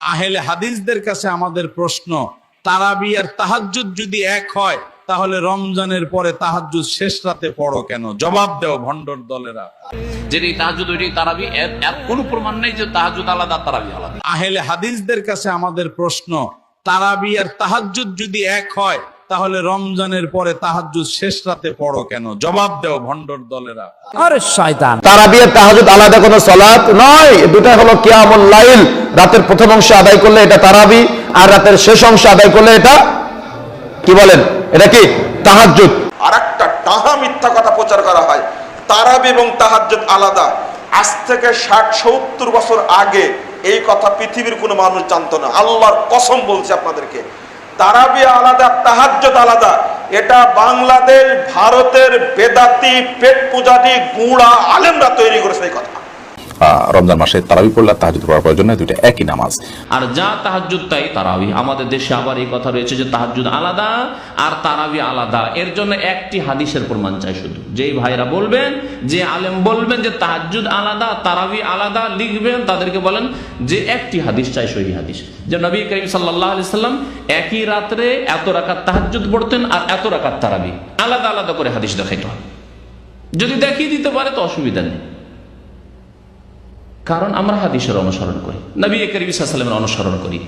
আহলে হাদিসদের কাছে আমাদের প্রশ্ন, তারাবি আর তাহাজ্জুদ যদি এক হয় তাহলে রমজানের পরে তাহাজ্জুদ শেষ রাতে পড়ো কেন? জবাব দাও ভণ্ডর দলেরা। যেটি তাহাজ্জুদ ওইটি তারাবি, এর কোনো প্রমাণ নেই যে তাহাজ্জুদ আলাদা তারাবি আলাদা। আহলে হাদিসদের কাছে আমাদের প্রশ্ন, তারাবি আর তাহাজ্জুদ যদি এক হয় তাহলে রমজানের পরে তাহাজ্জুদ শেষ রাতে পড়ো কেন? জবাব দাও ভণ্ডর দলেরা। আরে শয়তান, তারাবি আর তাহাজ্জুদ আলাদা কোনো সালাত নয়, দুটা হলো কিয়ামুল লাইল। রাতের প্রথম অংশে আদায় করলে এটা তারাবি, আর রাতের শেষ অংশে আদায় করলে এটা কি বলেন, এটা কি তাহাজ্জুদ। আরেকটা ডাহা মিথ্যা কথা প্রচার করা হয়, তারাবি এবং তাহাজ্জুদ আলাদা। আজ থেকে 60-70 বছর আগে এই কথা পৃথিবীর কোনো মানুষ জানতো না। আল্লাহর কসম বলছি আপনাদেরকে, তারাবি আলাদা, তাহাজ্জুদ আলাদা। এটা বাংলাদেশ, ভারতের বেদাতি, পেট পূজারি, গুঁড়া আলেমরা তৈরি করেছে এই কথা। রমজান মাসে তারাবি পড়লে তাহাজ্জুদ পড়ার প্রয়োজন নাই, দুইটা একই নামাজ। আর যা তাহাজ্জুদ তাই তারাবি। আমাদের দেশে আবার এই কথা রয়েছে যে তাহাজ্জুদ আলাদা আর তারাবি আলাদা। এর জন্য একটি হাদিসের প্রমাণ চাই শুধু। যেই ভাইরা বলবেন, যে আলেম বলবেন যে তাহাজ্জুদ আলাদা তারাবি আলাদা, লিখবেন তাদেরকে বলেন যে একটি হাদিস চাই, সহিহ হাদিস, যে নবী করিম সাল্লাল্লাহু আলাইহি সাল্লাম একই রাত্রে এত রাকাত তাহাজ্জুদ পড়তেন আর এত রাকাত তারাবি, আলাদা আলাদা করে হাদিস দেখাইতে হবে। যদি দেখিয়ে দিতে পারে তো অসুবিধা নেই, কারণ আমরা হাদিসের অনুসরণ করি, নবী করিম সাল্লাল্লাহু আলাইহি ওয়াসাল্লামের অনুসরণ করি।